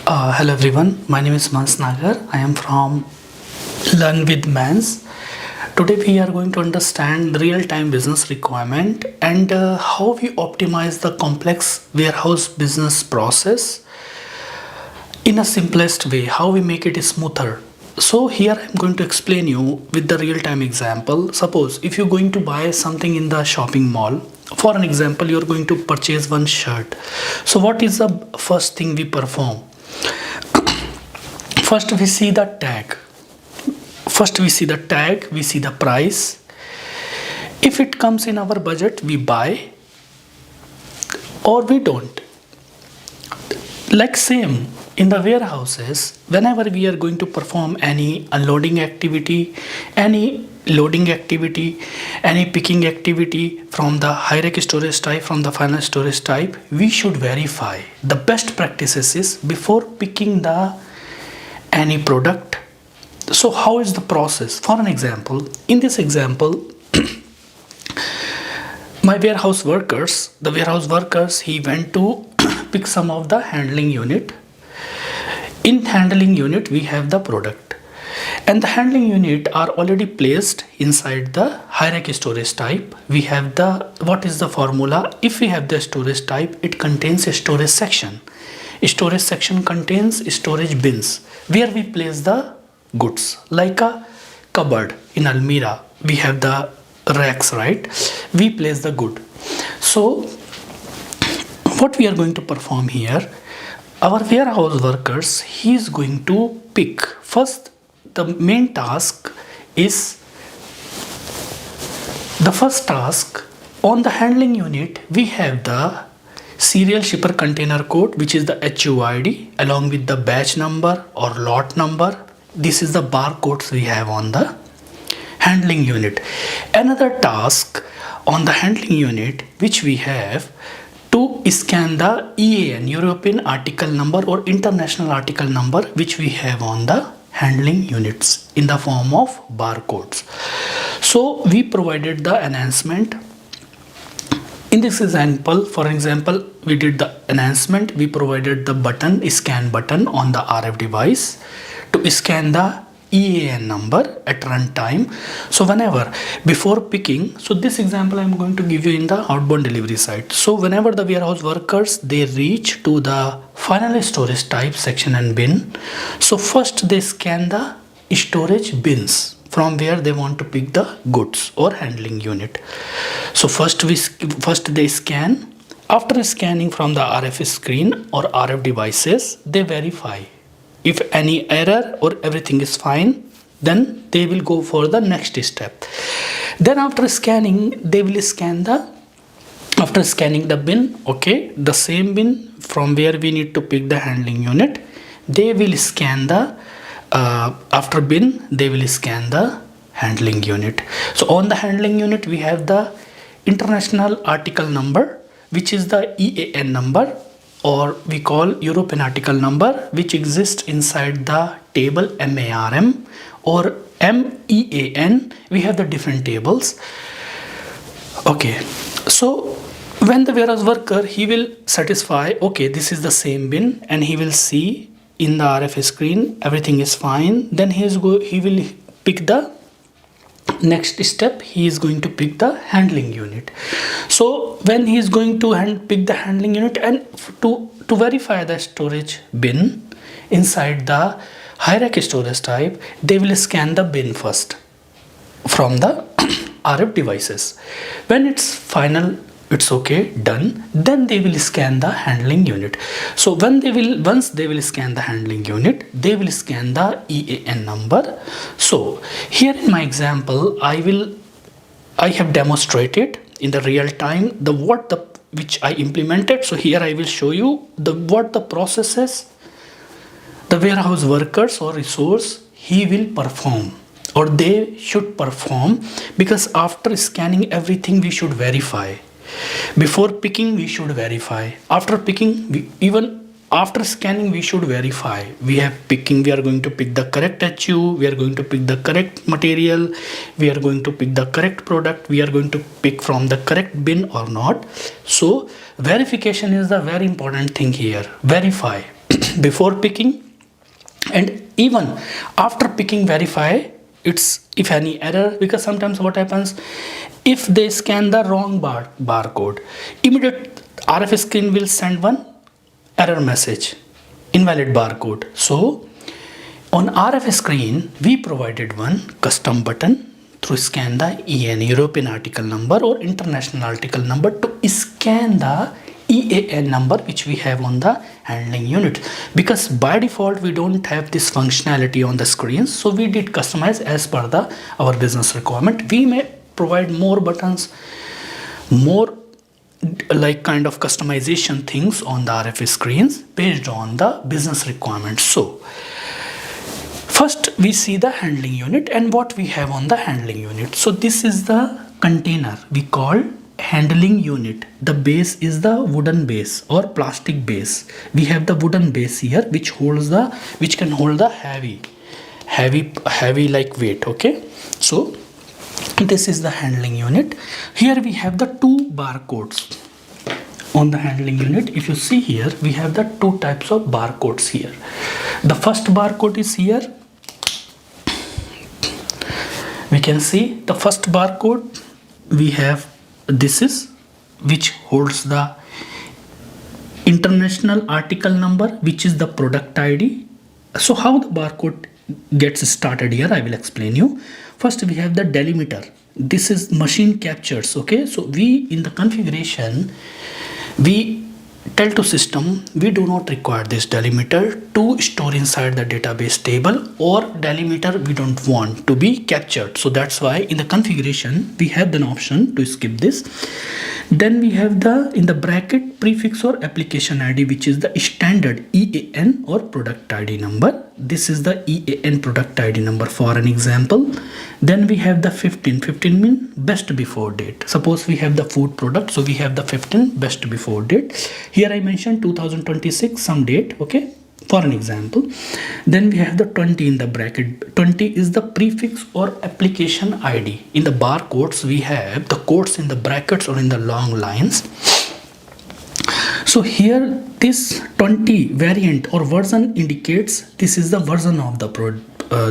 Hello everyone, my name is Mans Nagar. I am from Learn with Mans. Today we are going to understand real-time business requirement and how we optimize the complex warehouse business process in a simplest way, how we make it smoother. So here I'm going to explain you with the real-time example. Suppose if you're going to buy something in the shopping mall, for an example, you're going to purchase one shirt. So what is the first thing we perform? First we see the tag. We see the price. If it comes in our budget, we buy or we don't. Like same in the warehouses, whenever we are going to perform any unloading activity, any loading activity, any picking activity from the hierarchy storage type, from the final storage type, we should verify. The best practices is before picking any product. So how is the process? For an example, in this example, my warehouse workers, he went to pick some of the handling unit. In handling unit, we have the product. And the handling unit are already placed inside the hierarchy storage type. We have what is the formula? If we have the storage type, it contains a storage section. A storage section contains storage bins where we place the goods, like a cupboard in Almira. We have the racks, right? We place the good. So what we are going to perform here, our warehouse workers, he is going to pick. First, the main task is the first task on the handling unit. We have the serial shipper container code, which is the HUID, along with the batch number or lot number. This is the barcodes we have on the handling unit. Another task on the handling unit, which we have to scan the EAN, European article number or international article number, which we have on the handling units in the form of barcodes. So we provided the enhancement. In this example, for example, we did the enhancement. We provided the button, scan button on the RF device to scan the EAN number at runtime. So whenever before picking, so this example I'm going to give you in the outbound delivery side. So whenever the warehouse workers, they reach to the final storage type section and bin, so first they scan the storage bins from where they want to pick the goods or handling unit. So first they scan. After scanning from the RF screen or RF devices, they verify. If any error or everything is fine, then they will go for the next step. Then after scanning, they will after scanning the bin, okay, the same bin from where we need to pick the handling unit, they will scan after bin, they will scan the handling unit. So on the handling unit, we have the international article number, which is the EAN number, or we call European article number, which exists inside the table MARM or MEAN. We have the different tables. Okay, so when the warehouse worker, he will satisfy, okay, this is the same bin, and he will see in the RF screen everything is fine. Then he will pick the next step. He is going to pick the handling unit. So when he is going to pick the handling unit, and to verify the storage bin inside the hierarchy storage type, they will scan the bin first from the RF devices. When it's final, it's okay, done, then they will scan the handling unit. So once they will scan the handling unit, they will scan the EAN number. So here in my example, I have demonstrated in the real time which I implemented. So here I will show you what the processes the warehouse workers or resource he will perform, or they should perform, because after scanning everything we should verify. Before picking, we should verify. After picking, even after scanning, we should verify. We are going to pick the correct HU, we are going to pick the correct material, we are going to pick the correct product, we are going to pick from the correct bin or not. So verification is the very important thing here. Verify. before picking, and even after picking verify it's if any error, because sometimes what happens, if they scan the wrong barcode, immediate RF screen will send one error message, invalid barcode. So on RF screen we provided one custom button to scan the EAN, European article number or international article number, to scan the EAN number which we have on the handling unit, because by default we don't have this functionality on the screens. So we did customize as per the our business requirement. We may provide more buttons, more like kind of customization things on the RF screens based on the business requirements. So first we see the handling unit and what we have on the handling unit. So this is the container we call handling unit. The base is the wooden base or plastic base. We have the wooden base here which can hold the heavy like weight. Okay, so this is the handling unit. Here we have the two barcodes on the handling unit. If you see here, we have the two types of barcodes here. The first barcode is here. We can see the first barcode we have, this is which holds the international article number, which is the product ID. So how the barcode gets started here, I will explain you. First we have the delimiter. This is machine captures. Okay, so we in the configuration we tell to system we do not require this delimiter to store inside the database table, or delimiter we don't want to be captured. So that's why in the configuration we have an option to skip this. Then we have the in the bracket prefix or application ID, which is the standard EAN or product ID number. This is the EAN product ID number for an example. Then we have the 15 mean best before date. Suppose we have the food product, so we have the 15 best before date. Here I mentioned 2026 some date. Okay, for an example. Then we have the 20 in the bracket. 20 is the prefix or application ID. In the barcodes we have the codes in the brackets or in the long lines. So here this 20 variant or version indicates this is the version of the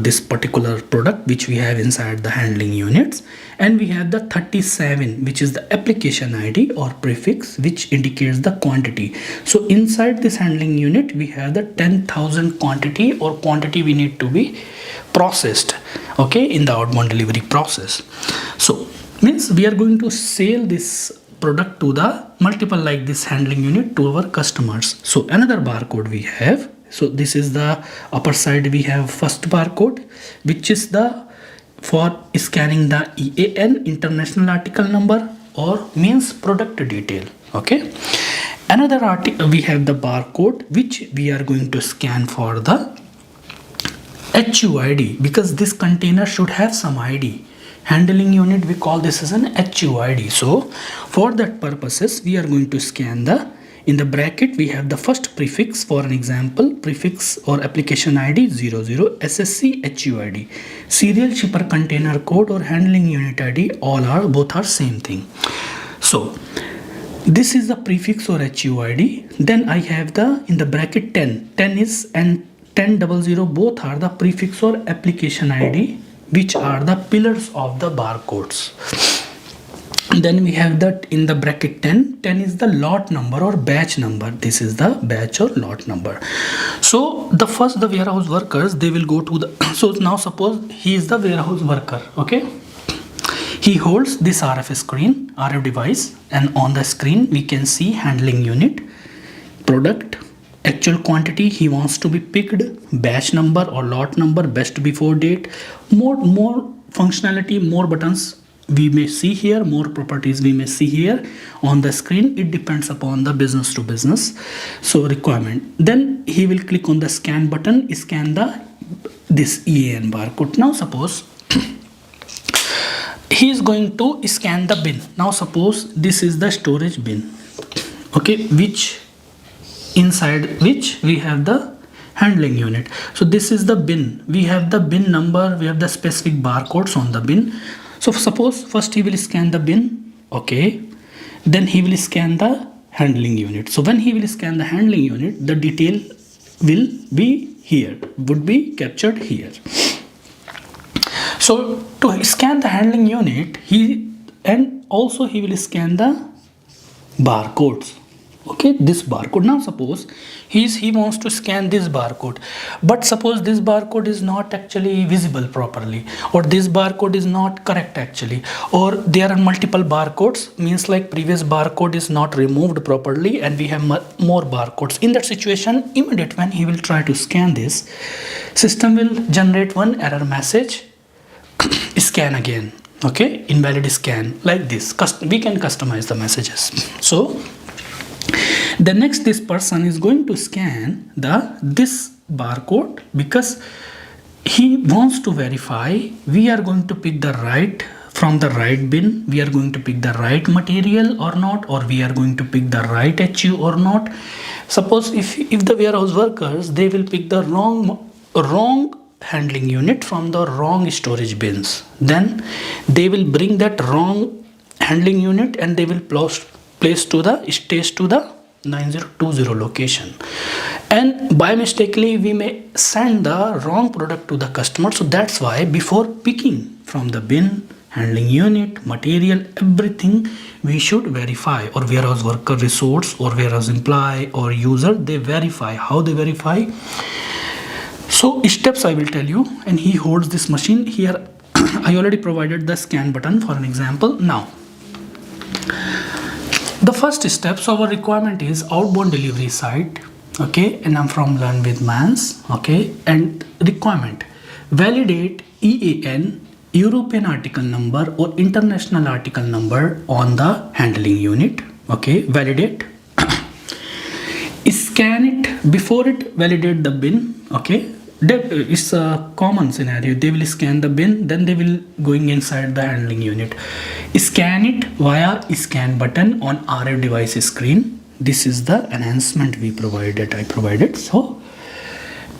this particular product which we have inside the handling units. And we have the 37, which is the application ID or prefix, which indicates the quantity. So inside this handling unit we have the 10,000 quantity or quantity we need to be processed, okay, in the outbound delivery process. So means we are going to sell this product to the multiple like this handling unit to our customers. So another barcode we have. So this is the upper side, we have first barcode, which is the for scanning the EAN, international article number, or means product detail. Okay, another article we have the barcode which we are going to scan for the HUID, because this container should have some ID. Handling unit we call this as an HUID. So for that purposes we are going to scan the in the bracket we have the first prefix, for an example prefix or application ID 00 SSC HUID, serial shipper container code or handling unit ID, both are same thing. So this is the prefix or HUID. Then I have the in the bracket 10 is and 1000, both are the prefix or application ID, which are the pillars of the barcodes. Then we have that in the bracket 10 is the lot number or batch number. This is the batch or lot number. So the warehouse workers, they will go to the so now suppose he is the warehouse worker. Okay, he holds this RF device, and on the screen we can see handling unit, product, actual quantity he wants to be picked, batch number or lot number, best before date, more functionality, more buttons we may see here, more properties we may see here on the screen. It depends upon the business to business so requirement. Then he will click on the scan button, scan this EAN barcode. Now suppose he is going to scan the bin. Now suppose this is the storage bin, okay, which inside which we have the handling unit. So this is the bin, we have the bin number, we have the specific barcodes on the bin. So suppose first he will scan the bin, okay, then he will scan the handling unit. So when he will scan the handling unit, the detail will be here, would be captured here. So to scan the handling unit, he will scan the barcodes. Okay, this barcode. Now suppose he wants to scan this barcode, but suppose this barcode is not actually visible properly, or this barcode is not correct actually, or there are multiple barcodes, means like previous barcode is not removed properly and we have more barcodes. In that situation, immediate when he will try to scan this, system will generate one error message, scan again. Okay, invalid scan, like this. We can customize the messages. So the next, this person is going to scan this barcode, because he wants to verify we are going to pick the right from the right bin, we are going to pick the right material or not, or we are going to pick the right HU or not. Suppose if the warehouse workers, they will pick the wrong handling unit from the wrong storage bins, then they will bring that wrong handling unit and they will place to the 9020 location, and by mistakenly we may send the wrong product to the customer. So that's why before picking from the bin, handling unit, material, everything, we should verify, or warehouse worker, resource, or warehouse employee or user, they verify. How they verify? So steps I will tell you, and he holds this machine here. I already provided the scan button for an example. Now the first steps, our requirement is outbound delivery site. Okay, and I'm from Learn with Mans. Okay, and requirement, validate EAN, European article number or international article number on the handling unit. Okay, validate. Scan it, before it validate the bin. Okay, it's a common scenario. They will scan the bin, then they will going inside the handling unit. Scan it via scan button on RF device screen. This is the enhancement I provided. So,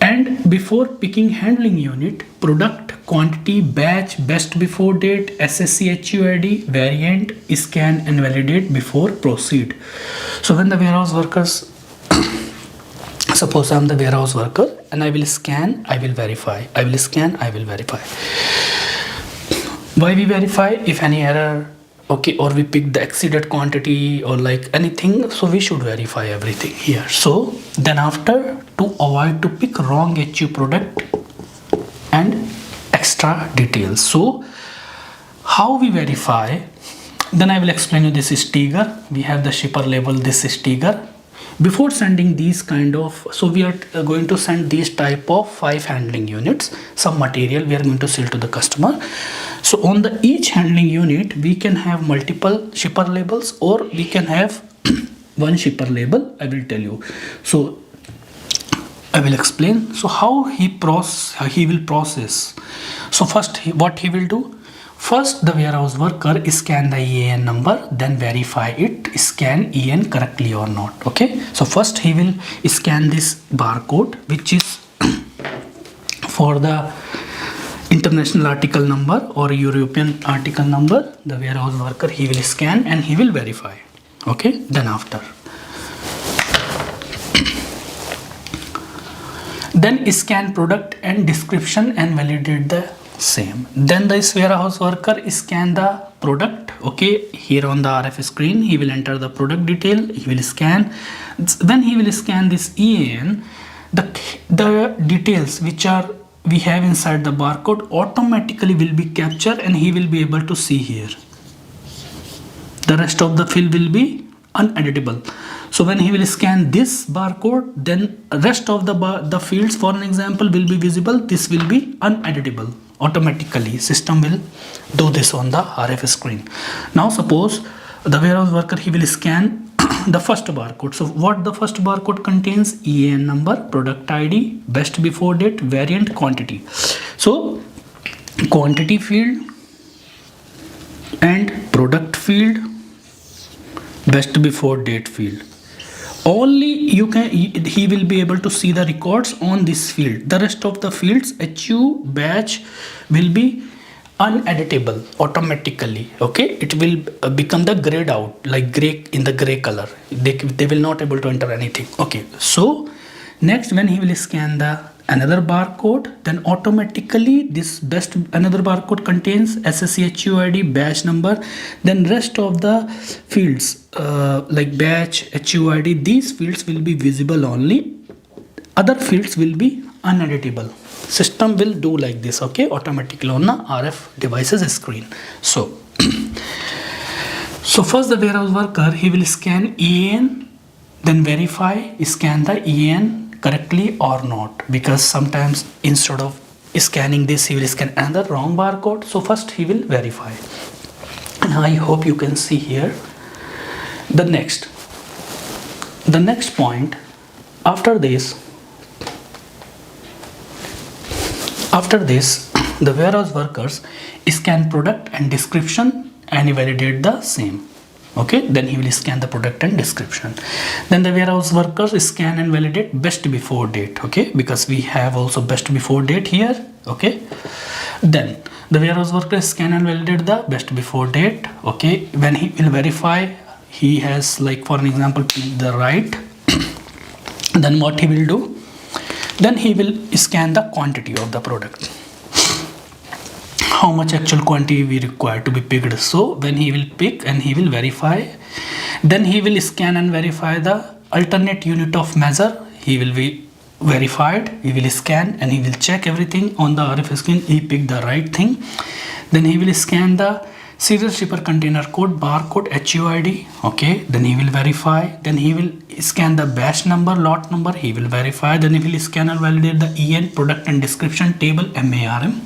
and before picking handling unit, product, quantity, batch, best before date, SSC HUID, variant, scan and validate before proceed. So when the warehouse workers, suppose I'm the warehouse worker and I will scan, I will verify. I will scan, I will verify. Why we verify? If any error, okay, or we pick the exceeded quantity or like anything, so we should verify everything here. So then after, to avoid to pick wrong HU product and extra details. So how we verify? Then I will explain you. This is Tiger. We have the shipper label. This is Tiger. Before sending these kind of, so we are going to send these type of 5 handling units, some material we are going to sell to the customer. So on the each handling unit, we can have multiple shipper labels, or we can have one shipper label. I will tell you. So I will explain. So how he will process. So first, what he will do? First, the warehouse worker scan the EAN number, then verify it, scan EAN correctly or not. Okay. So first he will scan this barcode, which is for the international article number or European article number. The warehouse worker, he will scan and he will verify. Okay. Then after, then scan product and description and validate the same. Then this warehouse worker scan the product. Okay, here on the RF screen he will enter the product detail, he will scan. When he will scan this EAN, the details which are we have inside the barcode automatically will be captured and he will be able to see here. The rest of the field will be uneditable. So when he will scan this barcode, then rest of the fields, for an example, will be visible. This will be uneditable. Automatically system will do this on the RF screen. Now suppose the warehouse worker, he will scan the first barcode. So what the first barcode contains? EAN number, product ID, best before date, variant, quantity. So quantity field and product field, best before date field, only he will be able to see the records on this field. The rest of the fields, HU, batch, will be uneditable automatically. Okay, it will become the grayed out, like gray, in the gray color. They will not able to enter anything. Okay, so Next, when he will scan the another barcode, then automatically this best another barcode contains SSC batch number. Then rest of the fields like batch, HUID, these fields will be visible only. Other fields will be uneditable. System will do like this, okay, automatically on the RF devices screen. So first the warehouse worker, he will scan EAN, then verify, scan the EAN correctly or not, because sometimes instead of scanning this he will scan another wrong barcode. So first he will verify, and I hope you can see here. The next point, after this the warehouse workers scan product and description and validate the same. Okay, then he will scan the product and description. Then the warehouse workers scan and validate best before date, okay, because we have also best before date here. Okay, then the warehouse workers scan and validate the best before date. Okay, when he will verify, he has, like for an example, the right. Then what he will do, then he will scan the quantity of the product, how much actual quantity we require to be picked. So when he will pick and he will verify, then he will scan and verify the alternate unit of measure. He will be verified, he will scan and he will check everything on the RF screen, he picked the right thing. Then he will scan the serial shipper container code, barcode, HUID, okay, then he will verify. Then he will scan the batch number, lot number, he will verify. Then he will scan and validate the EN, product and description table, MARM.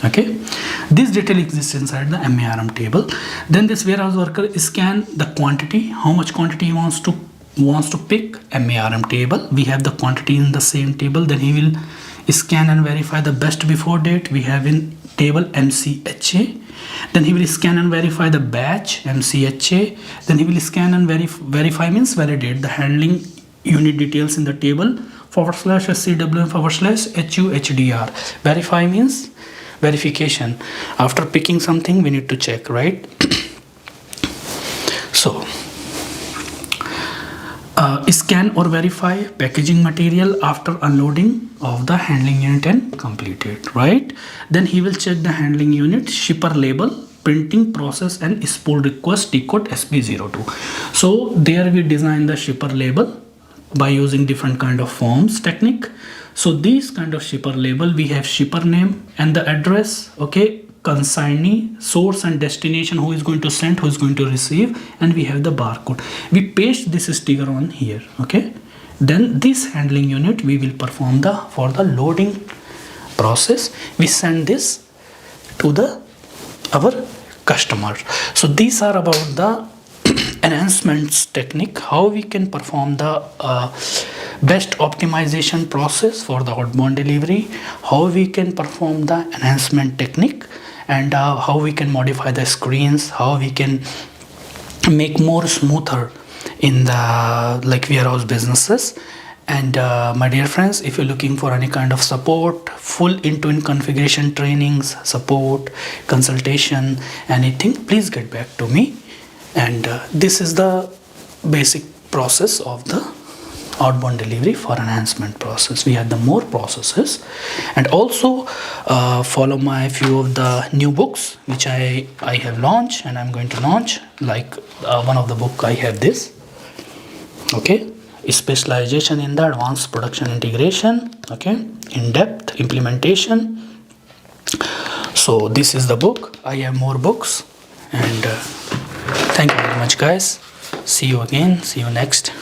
Okay, this detail exists inside the MARM table. Then this warehouse worker scan the quantity, how much quantity he wants to pick, MARM table, we have the quantity in the same table. Then he will scan and verify the best before date, we have in table MCHA. Then he will scan and verify the batch, MCHA. Then he will scan and verify means validate the handling unit details in the table /SCWM/HUHDR. Verify means verification. After picking something we need to check, right? So scan or verify packaging material after unloading of the handling unit and completed, right? Then he will check the handling unit, shipper label, printing process and spool request decode SP02. So there we design the shipper label by using different kind of forms technique. So these kind of shipper label, we have shipper name and the address, okay, consignee, source and destination, who is going to send, who is going to receive, and we have the barcode. We paste this sticker on here, okay. Then this handling unit we will perform for the loading process. We send this to our customer. So these are about the enhancements technique, how we can perform the best optimization process for the outbound delivery, how we can perform the enhancement technique, and how we can modify the screens, how we can make more smoother in the warehouse businesses. And my dear friends, if you're looking for any kind of support, full end-to-end configuration trainings, support, consultation, anything, please get back to me. And this is the basic process of the outbound delivery for enhancement process. We have the more processes, and also follow my few of the new books which I have launched and I'm going to launch. Like one of the book I have this, okay, specialization in the advanced production integration, okay, in-depth implementation. So this is the book. I have more books, and thank you very much guys. See you again, see you next.